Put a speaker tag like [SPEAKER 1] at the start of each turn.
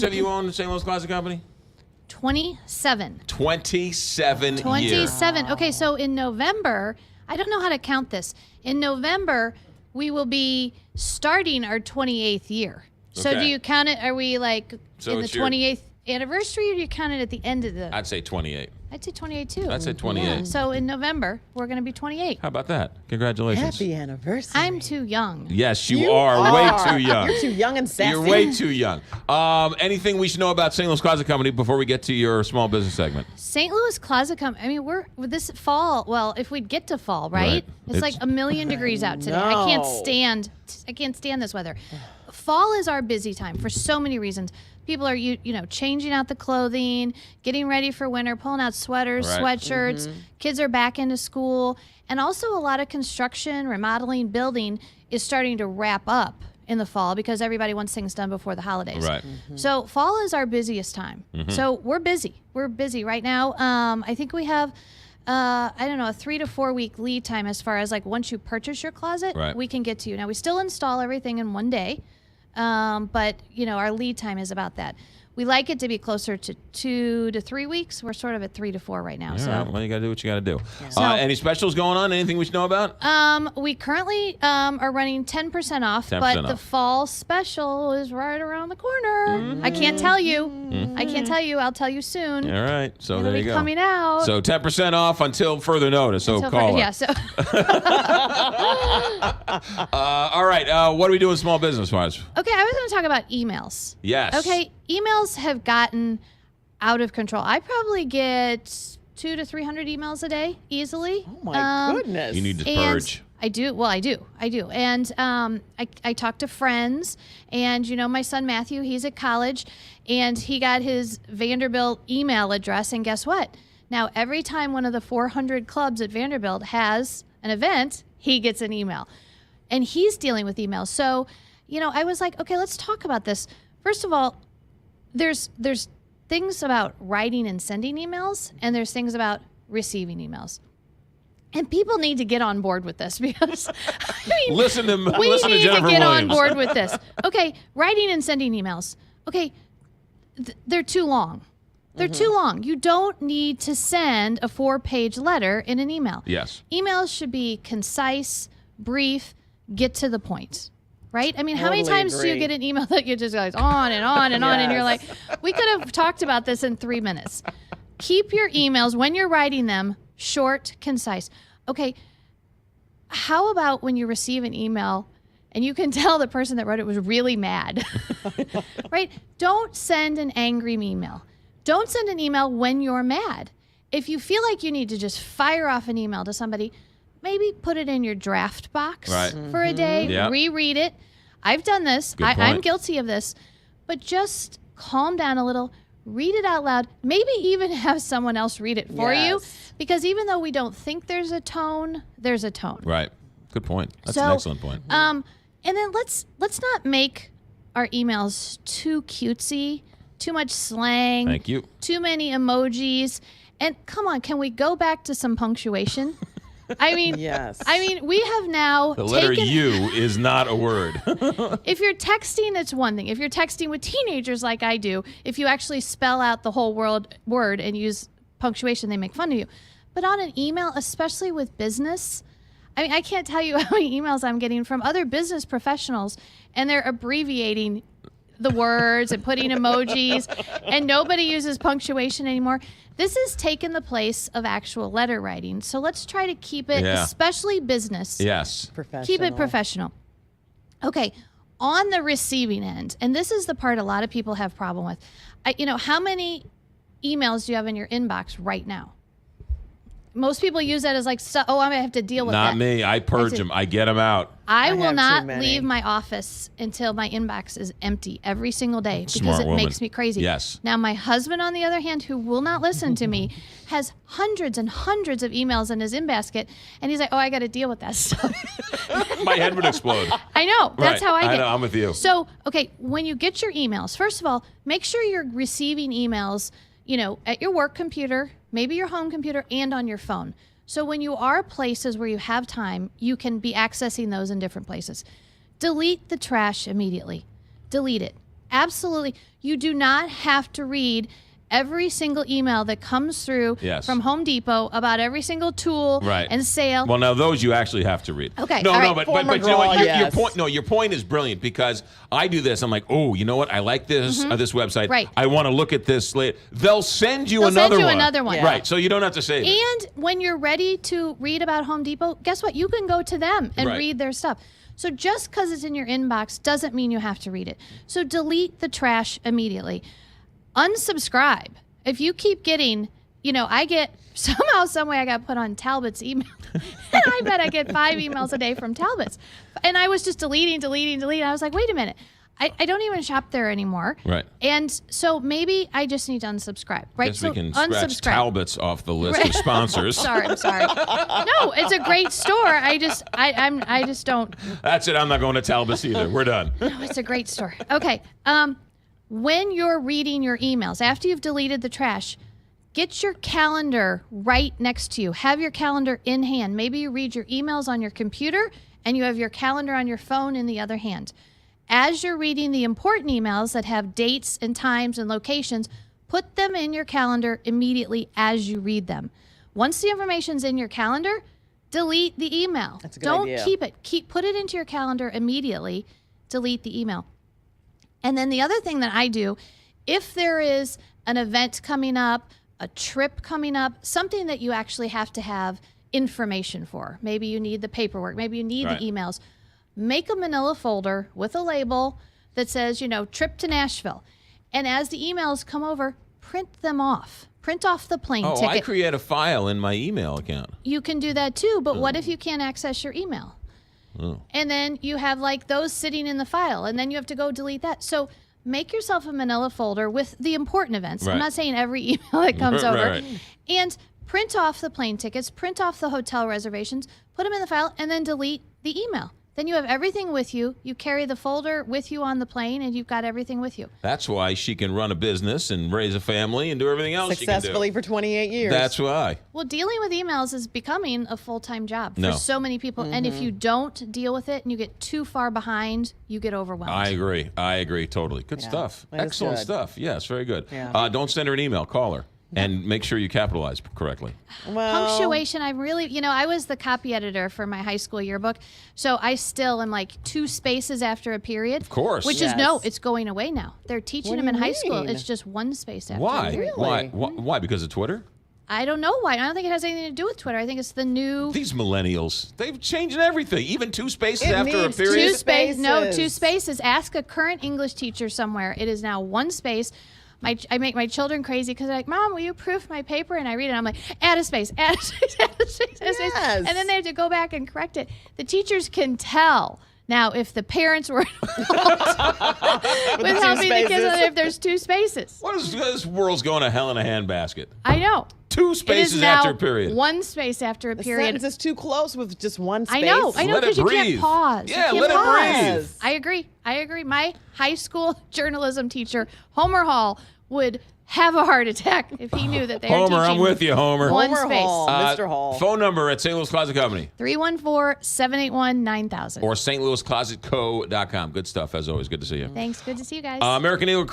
[SPEAKER 1] Have you owned the St. Louis Closet Company?
[SPEAKER 2] 27.
[SPEAKER 1] 27 years.
[SPEAKER 2] Okay, so in November, I don't know how to count this. In November, we will be starting our 28th year. So
[SPEAKER 1] Okay.
[SPEAKER 2] do you count it? Are we like
[SPEAKER 1] So
[SPEAKER 2] in the
[SPEAKER 1] it's your-
[SPEAKER 2] 28th anniversary, or do you count it at the end of the?
[SPEAKER 1] I'd say 28.
[SPEAKER 2] I'd say 28 too.
[SPEAKER 1] I'd say 28.
[SPEAKER 2] So in November, we're going to be 28.
[SPEAKER 1] How about that? Congratulations.
[SPEAKER 3] Happy anniversary.
[SPEAKER 2] I'm too young.
[SPEAKER 1] Yes, you are way too young.
[SPEAKER 3] You're too young and sassy.
[SPEAKER 1] You're way too young. Anything we should know about St. Louis Closet Company before we get to your small business segment?
[SPEAKER 2] St. Louis Closet Company. I mean, we're this fall. Well, if we'd get to fall, right?
[SPEAKER 1] Right.
[SPEAKER 2] It's like a million degrees out today.
[SPEAKER 3] No.
[SPEAKER 2] I can't stand this weather. Fall is our busy time for so many reasons. People are changing out the clothing, getting ready for winter, pulling out sweaters,
[SPEAKER 1] Right.
[SPEAKER 2] sweatshirts. Kids are back into school, and also a lot of construction, remodeling, building is starting to wrap up in the fall because everybody wants things done before the holidays.
[SPEAKER 1] Right.
[SPEAKER 2] So fall is our busiest time. So we're busy. We're busy right now. I think we have, a 3 to 4 week lead time as far as like once you purchase your closet,
[SPEAKER 1] Right.
[SPEAKER 2] we can get to you. Now we still install everything in one day, but our lead time is about that. We like it to be closer to 2 to 3 weeks. We're sort of at 3 to 4 right now.
[SPEAKER 1] All
[SPEAKER 2] So.
[SPEAKER 1] right. Well, you got to do what you got to do.
[SPEAKER 2] So-
[SPEAKER 1] Any specials going on? Anything we should know about?
[SPEAKER 2] We currently are running 10% off,
[SPEAKER 1] 10%
[SPEAKER 2] but the
[SPEAKER 1] off.
[SPEAKER 2] fall special is right around the corner. I can't tell you. I can't tell you. I'll tell you soon.
[SPEAKER 1] All right. So
[SPEAKER 2] It'll
[SPEAKER 1] there
[SPEAKER 2] be
[SPEAKER 1] you go.
[SPEAKER 2] coming out.
[SPEAKER 1] So 10% off until further notice. So
[SPEAKER 2] Until
[SPEAKER 1] call her.
[SPEAKER 2] Yeah, so
[SPEAKER 1] All right. What are we doing small business wise?
[SPEAKER 2] okay, I was going to talk about emails.
[SPEAKER 1] Yes.
[SPEAKER 2] Okay, emails have gotten out of control. I probably get 200 to 300 emails a day easily.
[SPEAKER 3] Oh my goodness.
[SPEAKER 1] You need to
[SPEAKER 2] And
[SPEAKER 1] purge.
[SPEAKER 2] I do. Well, I do. And I talk to friends, and my son Matthew, he's at college, and he got his Vanderbilt email address. And guess what? Now every time one of the 400 clubs at Vanderbilt has an event, he gets an email, and he's dealing with emails. So, I was like, okay, let's talk about this. First of all, there's things about writing and sending emails, and there's things about receiving emails. And people need to get on board with this because
[SPEAKER 1] Listen to
[SPEAKER 2] we
[SPEAKER 1] listen to
[SPEAKER 2] need to
[SPEAKER 1] Jennifer
[SPEAKER 2] get
[SPEAKER 1] Williams.
[SPEAKER 2] on board with this. Okay, writing and sending emails. Okay, they're too long. They're too long. You don't need to send a 4-page letter in an email.
[SPEAKER 1] Yes.
[SPEAKER 2] Emails should be concise, brief, get to the point. Right? I mean, how many
[SPEAKER 3] Totally
[SPEAKER 2] times do you
[SPEAKER 3] agree.
[SPEAKER 2] get an email that you just goes on and on and on, and you're like,
[SPEAKER 3] Yes.
[SPEAKER 2] we could have talked about this in 3 minutes. Keep your emails, when you're writing them, short, concise. Okay, how about when you receive an email and you can tell the person that wrote it was really mad, right? Don't send an angry email. Don't send an email when you're mad. If you feel like you need to just fire off an email to somebody, maybe put it in your draft box
[SPEAKER 1] Right.
[SPEAKER 2] for a day,
[SPEAKER 1] Yeah.
[SPEAKER 2] reread it. I've done this.
[SPEAKER 1] Good
[SPEAKER 2] I'm
[SPEAKER 1] point.
[SPEAKER 2] guilty of this. But just calm down a little, read it out loud, maybe even have someone else read it for you.
[SPEAKER 3] Yes.
[SPEAKER 2] Because even though we don't think there's a tone, there's a tone.
[SPEAKER 1] Right. Good point. That's
[SPEAKER 2] So,
[SPEAKER 1] an excellent point.
[SPEAKER 2] And then let's not make our emails too cutesy, too much slang,
[SPEAKER 1] Thank you.
[SPEAKER 2] too many emojis. And come on, can we go back to some punctuation? I mean,
[SPEAKER 3] Yes.
[SPEAKER 2] we have now
[SPEAKER 1] The letter
[SPEAKER 2] taken.
[SPEAKER 1] U is not a word.
[SPEAKER 2] If you're texting, it's one thing. If you're texting with teenagers like I do, if you actually spell out the whole word and use punctuation, they make fun of you. But on an email, especially with business, I mean, I can't tell you how many emails I'm getting from other business professionals, and they're abbreviating the words and putting emojis, and nobody uses punctuation anymore. This has taken the place of actual letter writing. So let's try to keep it,
[SPEAKER 1] Yeah.
[SPEAKER 2] especially business.
[SPEAKER 1] Yes.
[SPEAKER 3] Professional.
[SPEAKER 2] Keep it professional. Okay, on the receiving end, and this is the part a lot of people have problem with. How many emails do you have in your inbox right now? Most people use that as like, I'm going to have to deal with
[SPEAKER 1] Not
[SPEAKER 2] that.
[SPEAKER 1] me. I purge
[SPEAKER 2] That's it.
[SPEAKER 1] them. I get them out.
[SPEAKER 2] I
[SPEAKER 3] have
[SPEAKER 2] will
[SPEAKER 3] too
[SPEAKER 2] not
[SPEAKER 3] many.
[SPEAKER 2] leave my office until my inbox is empty every single day because
[SPEAKER 1] Smart
[SPEAKER 2] it
[SPEAKER 1] woman.
[SPEAKER 2] makes me crazy.
[SPEAKER 1] Yes.
[SPEAKER 2] Now, my husband, on the other hand, who will not listen to me, has hundreds and hundreds of emails in his in-basket, and he's like, I got to deal with that stuff.
[SPEAKER 1] My head would explode.
[SPEAKER 2] I know. That's
[SPEAKER 1] Right.
[SPEAKER 2] how I get.
[SPEAKER 1] know. I'm with you.
[SPEAKER 2] So, okay, when you get your emails, first of all, make sure you're receiving emails, at your work computer, maybe your home computer, and on your phone. So when you are places where you have time, you can be accessing those in different places. Delete the trash immediately. Delete it. Absolutely. You do not have to read every single email that comes through from Home Depot about every single tool and sale.
[SPEAKER 1] Well, now those you actually have to read.
[SPEAKER 2] Okay.
[SPEAKER 1] No,
[SPEAKER 2] all
[SPEAKER 1] no,
[SPEAKER 2] right.
[SPEAKER 1] but you know what? Your point is brilliant because I do this. I'm like, oh, you know what? I like this this website.
[SPEAKER 2] Right.
[SPEAKER 1] I want to look at this later. They'll send you another one.
[SPEAKER 2] Yeah.
[SPEAKER 1] Right. So you don't have to save it.
[SPEAKER 2] And when you're ready to read about Home Depot, guess what? You can go to them and read their stuff. So just because it's in your inbox doesn't mean you have to read it. So delete the trash immediately. Unsubscribe. If you keep getting, I get somehow, some way I got put on Talbot's email. And I bet I get 5 emails a day from Talbot's. And I was just deleting. I was like, wait a minute. I don't even shop there anymore.
[SPEAKER 1] Right.
[SPEAKER 2] And so maybe I just need to unsubscribe. Right.
[SPEAKER 1] Guess we can scratch Talbot's off the list of sponsors.
[SPEAKER 2] I'm sorry. No, it's a great store. I just don't.
[SPEAKER 1] That's it. I'm not going to Talbot's either. We're done.
[SPEAKER 2] No, it's a great store. Okay. When you're reading your emails, after you've deleted the trash, get your calendar right next to you. Have your calendar in hand. Maybe you read your emails on your computer and you have your calendar on your phone in the other hand. As you're reading the important emails that have dates and times and locations, put them in your calendar immediately as you read them. Once the information's in your calendar, delete the email.
[SPEAKER 3] That's a good idea.
[SPEAKER 2] Don't keep it. Put it into your calendar immediately. Delete the email. And then the other thing that I do, if there is an event coming up, a trip coming up, something that you actually have to have information for, maybe you need the paperwork, maybe you need the emails, make a manila folder with a label that says, trip to Nashville. And as the emails come over, print them off. Print off the plane ticket.
[SPEAKER 1] I create a file in my email account.
[SPEAKER 2] You can do that too, but what if you can't access your email? Oh. And then you have those sitting in the file, and then you have to go delete that. So make yourself a manila folder with the important events. I'm not saying every email that comes over. And print off the plane tickets, print off the hotel reservations, put them in the file, and then delete the email. Then you have everything with you. You carry the folder with you on the plane, and you've got everything with you.
[SPEAKER 1] That's why she can run a business and raise a family and do everything else
[SPEAKER 3] successfully
[SPEAKER 1] she can do.
[SPEAKER 3] for 28 years.
[SPEAKER 1] That's why.
[SPEAKER 2] Well, dealing with emails is becoming a full-time job for so many people. And if you don't deal with it and you get too far behind, you get overwhelmed.
[SPEAKER 1] I agree totally. Good stuff. Excellent stuff. Yes, very good.
[SPEAKER 3] Yeah.
[SPEAKER 1] Don't send her an email. Call her. And make sure you capitalize correctly.
[SPEAKER 2] Well, punctuation, I really, I was the copy editor for my high school yearbook. So I still am 2 spaces after a period.
[SPEAKER 1] Of course.
[SPEAKER 2] Which is, it's going away now. They're teaching them in high school. It's just 1 space after a period.
[SPEAKER 1] Why? Why? Because of Twitter?
[SPEAKER 2] I don't know why. I don't think it has anything to do with Twitter. I think it's the new...
[SPEAKER 1] These millennials, they've changed everything. Even 2 spaces after a period.
[SPEAKER 2] 2 spaces. No, 2 spaces. Ask a current English teacher somewhere. It is now 1 space. I make my children crazy because they're like, Mom, will you proof my paper? And I read it. I'm like, add a space, add a space, add a space, add a space. And then they have to go back and correct it. The teachers can tell now if the parents were involved with helping the kids if there's 2 spaces.
[SPEAKER 1] What is this world's going to hell in a handbasket?
[SPEAKER 2] I know.
[SPEAKER 1] 2 spaces after a period.
[SPEAKER 2] 1 space after a period.
[SPEAKER 3] The sentence is too close with just 1 space.
[SPEAKER 2] I know, because you can't pause.
[SPEAKER 1] Yeah, let it breathe.
[SPEAKER 2] I agree. My high school journalism teacher, Homer Hall, would have a heart attack if he knew that they were teaching
[SPEAKER 1] I'm with you, Homer.
[SPEAKER 2] 1
[SPEAKER 3] Homer
[SPEAKER 2] space.
[SPEAKER 3] Hall, Mr. Hall.
[SPEAKER 1] Phone number at St. Louis Closet Company.
[SPEAKER 2] 314-781-9000.
[SPEAKER 1] Or stlouisclosetco.com. Good stuff, as always. Good to see you.
[SPEAKER 2] Thanks. Good to see you guys.
[SPEAKER 1] American Eagle